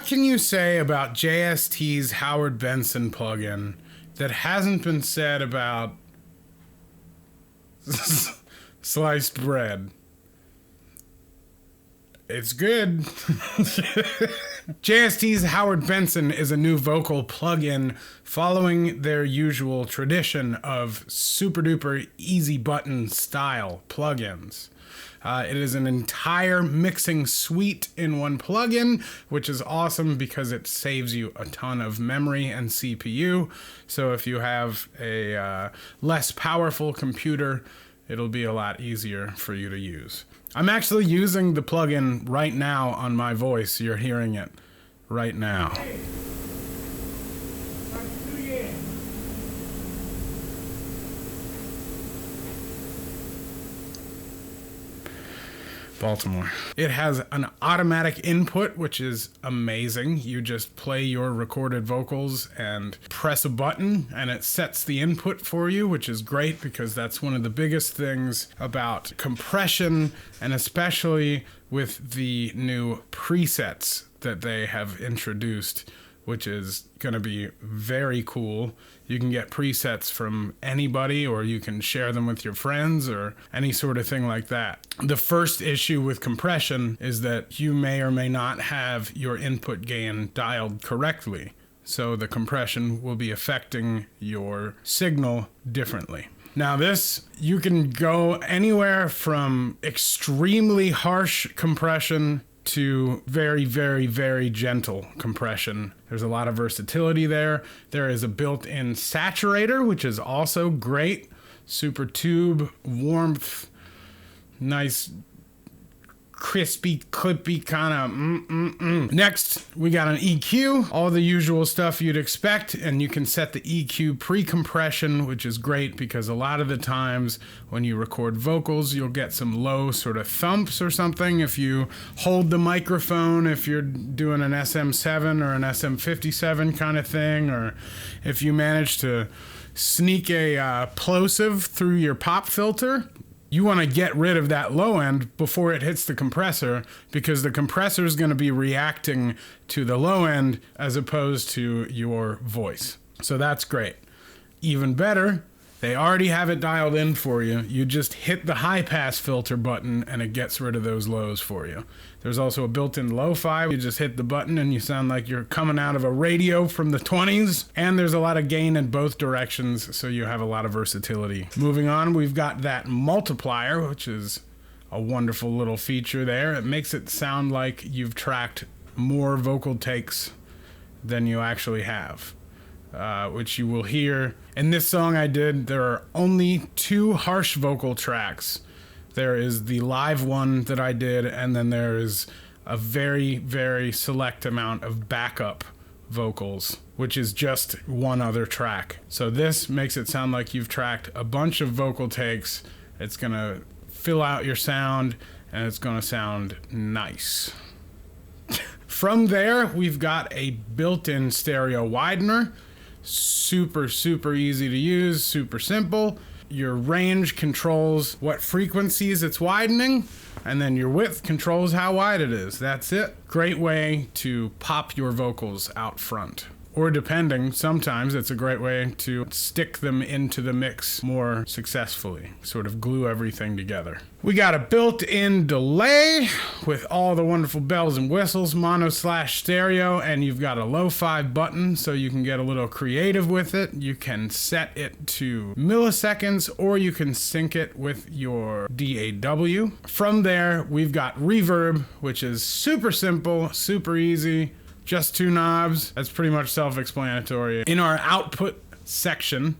can you say about JST's Howard Benson plugin that hasn't been said about sliced bread? It's good. JST's Howard Benson is a new vocal plugin following their usual tradition of super duper easy button style plugins. It is an entire mixing suite in one plugin, which is awesome because it saves you a ton of memory and CPU. So if you have a less powerful computer, it'll be a lot easier for you to use. I'm actually using the plugin right now on my voice. You're hearing it right now. Baltimore. It has an automatic input, which is amazing. You just play your recorded vocals and press a button and it sets the input for you, which is great because that's one of the biggest things about compression, and especially with the new presets that they have introduced, which is going to be very cool. You can get presets from anybody, or you can share them with your friends, or any sort of thing like that. The first issue with compression is that you may or may not have your input gain dialed correctly. So the compression will be affecting your signal differently. Now this, you can go anywhere from extremely harsh compression to very, very, very gentle compression. There's a lot of versatility there. There is a built-in saturator, which is also great. Super tube, warmth, nice, crispy, clippy kind of Next, we got an EQ, all the usual stuff you'd expect, and you can set the EQ pre-compression, which is great because a lot of the times when you record vocals, you'll get some low sort of thumps or something if you hold the microphone, if you're doing an SM7 or an SM57 kind of thing, or if you manage to sneak a plosive through your pop filter. You want to get rid of that low end before it hits the compressor, because the compressor is going to be reacting to the low end as opposed to your voice. So that's great. Even better, they already have it dialed in for you. You just hit the high pass filter button and it gets rid of those lows for you. There's also a built-in lo-fi. You just hit the button and you sound like you're coming out of a radio from the 20s. And there's a lot of gain in both directions, so you have a lot of versatility. Moving on, we've got that multiplier, which is a wonderful little feature there. It makes it sound like you've tracked more vocal takes than you actually have, which you will hear. In this song I did, there are only 2 harsh vocal tracks. There is the live one that I did, and then there is a very, very select amount of backup vocals, which is just one other track. So this makes it sound like you've tracked a bunch of vocal takes. It's going to fill out your sound, and it's going to sound nice. From there, we've got a built-in stereo widener. Super, super easy to use, super simple. Your range controls what frequencies it's widening, and then your width controls how wide it is. That's it. Great way to pop your vocals out front. Or depending, sometimes it's a great way to stick them into the mix more successfully, sort of glue everything together. We got a built-in delay with all the wonderful bells and whistles, mono/stereo, and you've got a lo-fi button so you can get a little creative with it. You can set it to milliseconds, or you can sync it with your DAW. From there, we've got reverb, which is super simple, super easy. Just 2 knobs. That's pretty much self-explanatory. In our output section,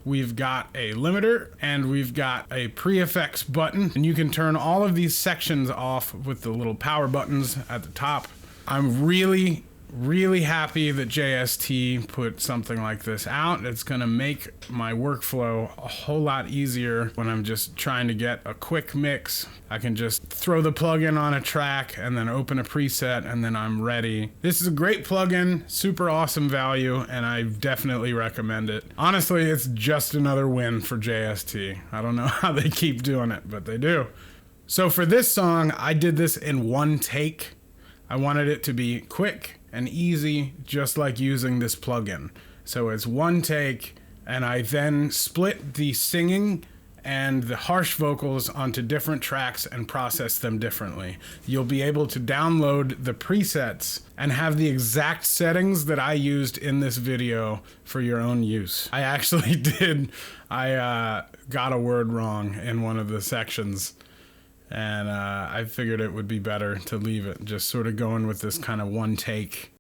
we've got a limiter and we've got a pre-effects button, and you can turn all of these sections off with the little power buttons at the top. I'm really happy that JST put something like this out. It's gonna make my workflow a whole lot easier when I'm just trying to get a quick mix. I can just throw the plugin on a track and then open a preset and then I'm ready. This is a great plugin, super awesome value, and I definitely recommend it. Honestly, it's just another win for JST. I don't know how they keep doing it, but they do. So for this song, I did this in one take. I wanted it to be quick and easy, just like using this plugin. So it's one take, and I then split the singing and the harsh vocals onto different tracks and process them differently. You'll be able to download the presets and have the exact settings that I used in this video for your own use. I actually got a word wrong in one of the sections, and I figured it would be better to leave it just sort of going with this kind of one take.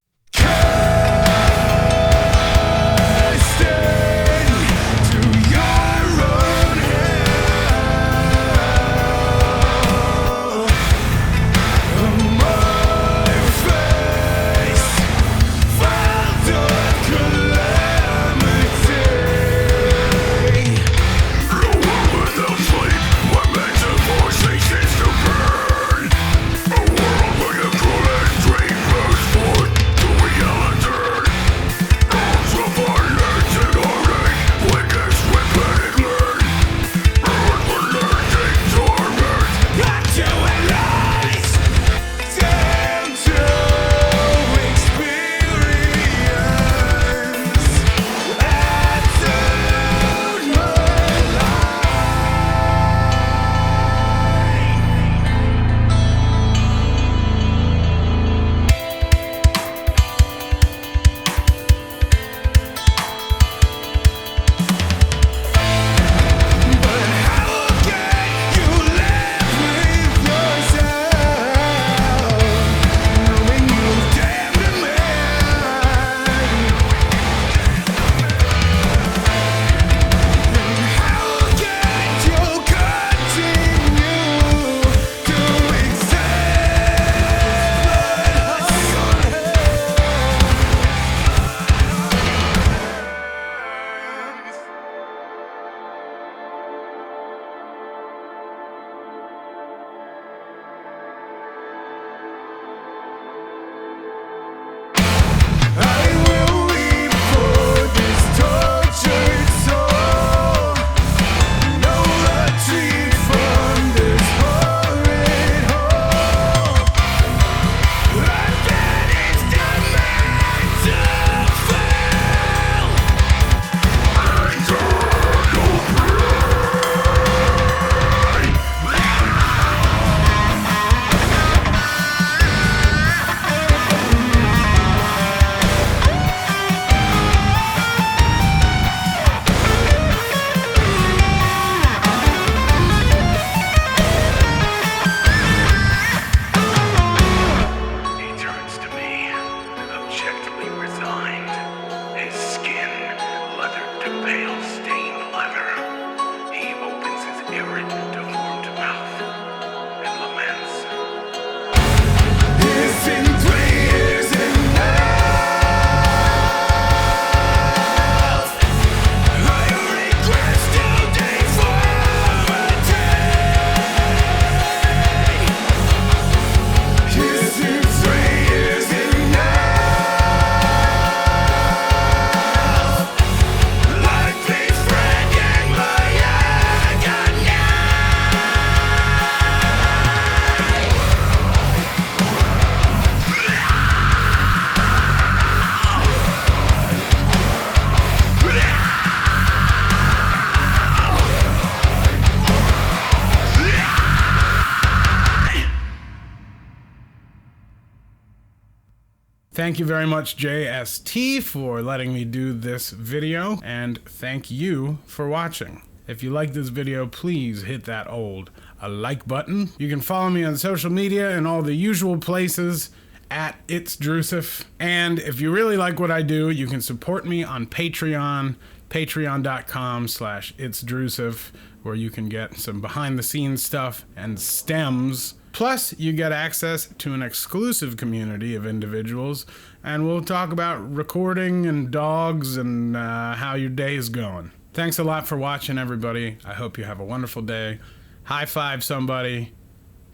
Thank you very much, JST, for letting me do this video, and thank you for watching. If you like this video, please hit that old like button. You can follow me on social media and all the usual places at It's Drewsif. And if you really like what I do, you can support me on Patreon, patreon.com/itsdrewsif, where you can get some behind the scenes stuff and stems. Plus, you get access to an exclusive community of individuals, and we'll talk about recording and dogs and how your day is going. Thanks a lot for watching, everybody. I hope you have a wonderful day. High five somebody.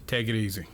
Take it easy.